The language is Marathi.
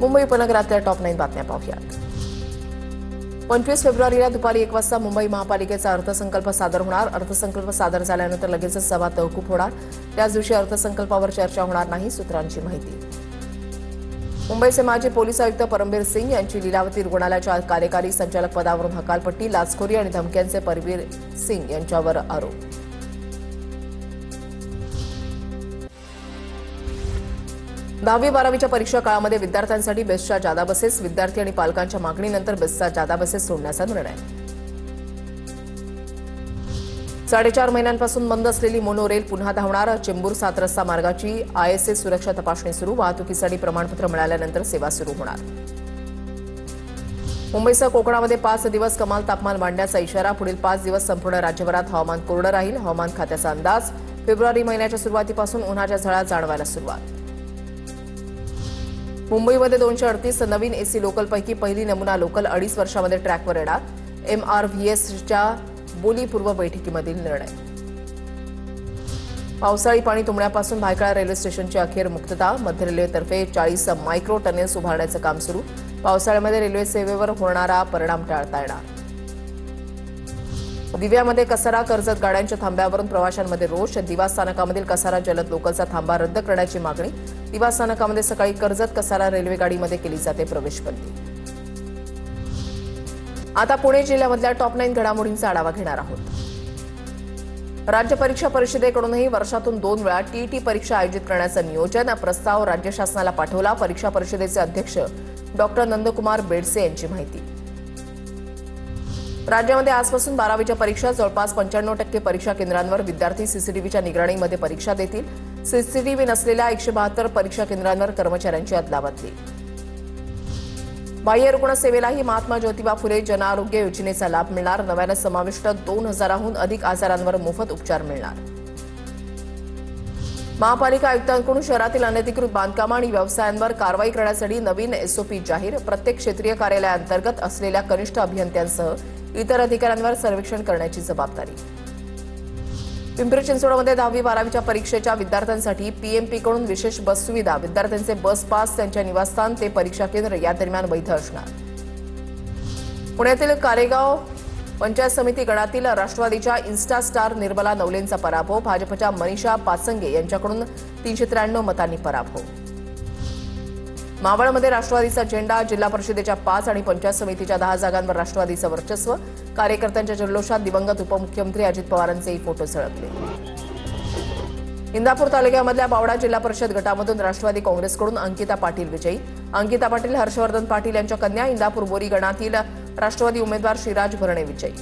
मुंबई उपनगरातल्या टॉप 9 बातम्या पाहूयात। 25 फेब्रुवारीला दुपारी 1 वाजता मुंबई महापालिकेचा अर्थसंकल्प सादर होणार। अर्थसंकल्प सादर झाल्यानंतर लगेचच सभा तहकूब होणार। त्याच दिवशी अर्थसंकल्पावर चर्चा होणार नाही, सूत्रांची माहिती। मुंबईचे माजी पोलीस आयुक्त परमबीर सिंग यांची लीलावती रुग्णालयाच्या कार्यकारी संचालक पदावरून हकालपट्टी, लाचखोरी आणि धमक्यांचे परमबीर सिंग यांच्यावर आरोप। 10वी-12वीच्या परीक्षा काळामध्ये विद्यार्थ्यांसाठी बेस्टच्या जादा बसेस, विद्यार्थी आणि पालकांच्या मागणीनंतर बेस्टच्या जादा बसेस सोडण्याचा निर्णय। 4.5 महिन्यांपासून बंद असलेली मोनो रेल पुन्हा धावणार। चेंबूर 7 रस्ता मार्गाची ISA सुरक्षा तपासणी सुरू, वाहतुकीसाठी प्रमाणपत्र मिळाल्यानंतर सेवा सुरू होणार। मुंबईसह कोकणामध्ये 5 दिवस कमाल तापमान वाढण्याचा इशारा। पुढील 5 दिवस संपूर्ण राज्यभरात हवामान कोरडं राहील। हवामान खात्याचा अंदाज। फेब्रुवारी महिन्याच्या सुरुवातीपासून उन्हाच्या झळा जाणवायला सुरुवात। मुंबईमध्ये 238 नवीन AC लोकलपैकी पहिली नमुना लोकल 2.5 वर्षामध्ये ट्रॅकवर येणार। MRVSच्या बोलीपूर्व बैठकीमधील निर्णय। पावसाळी पाणी तुंबण्यापासून भायखळा रेल्वे स्टेशनची अखेर मुक्तता। मध्य रेल्वेतर्फे 40 मायक्रो टनेल्स उभारण्याचं काम सुरू। पावसाळ्यामध्ये रेल्वे सेवेवर होणारा परिणाम टाळता येणार। दिव्यामध्ये कसारा कर्जत गाड्यांच्या थांब्यावरून प्रवाशांमध्ये रोष। दिवा स्थानकामधील कसारा जलद लोकलचा थांबा रद्द करण्याची मागणी। दिवा स्थानकामध्ये सकाळी कर्जत कसारा रेल्वे गाडीमध्ये केली जाते प्रवेशबंदी। आता पुणे जिल्ह्यामधल्या टॉप 9 घडामोडींचा आढावा घेणार आहोत। राज्य परीक्षा परिषदेकडूनही वर्षातून 2 वेळा TET परीक्षा आयोजित करण्याचं नियोजन। प्रस्ताव राज्य शासनाला पाठवला। परीक्षा परिषदेचे अध्यक्ष डॉक्टर नंदकुमार बेडसे यांची माहिती। राज्यामध्ये आजपासून 12वीच्या परीक्षा जवळपास 95% परीक्षा केंद्रांवर विद्यार्थी CCTVच्या निगराणीमध्ये परीक्षा देतील। CCTV नसलेल्या 172 परीक्षा केंद्रांवर कर्मचाऱ्यांची अदलाबदली। बाह्य रुग्ण सेवेलाही महात्मा ज्योतिबा फुले जन आरोग्य योजनेचा लाभ मिळणार। नव्यानं समाविष्ट 2000हून अधिक आजारांवर मोफत उपचार मिळणार। महापालिका आयुक्तांकडून शहरातील अनधिकृत बांधकामं आणि व्यवसायांवर कारवाई करण्यासाठी नवीन SOP जाहीर। प्रत्येक क्षेत्रीय कार्यालयाअंतर्गत असलेल्या कनिष्ठ अभियंत्यांसह इतर अधिकाऱ्यांवर सर्वेक्षण करण्याची जबाबदारी। पिंपरी चिंचवडमध्ये 10वी-12वीच्या परीक्षेच्या विद्यार्थ्यांसाठी PMPकडून विशेष बस सुविधा। विद्यार्थ्यांचे बस पास त्यांच्या निवासस्थान ते परीक्षा केंद्र या दरम्यान वैध असणार। पुण्यातील कारेगाव पंचायत समिती गणातील राष्ट्रवादीच्या इन्स्टा स्टार निर्मला नवलेंचा पराभव। भाजपच्या मनीषा पाचंगे यांच्याकडून 393 मतांनी पराभव। मावळमध्ये राष्ट्रवादीचा झेंडा। जिल्हा परिषदेच्या 5 आणि पंचायत समितीच्या 10 जागांवर राष्ट्रवादीचं वर्चस्व। कार्यकर्त्यांच्या जल्लोषात दिवंगत उपमुख्यमंत्री अजित पवारांचेही फोटो झळकले। इंदापूर तालुक्यामधल्या बावडा जिल्हा परिषद गटामधून राष्ट्रवादी काँग्रेसकडून अंकिता पाटील विजयी। अंकिता पाटील हर्षवर्धन पाटील यांच्या कन्या। इंदापूर बोरी गणातील राष्ट्रवादी उमेदवार श्रीराज भरणे विजयी।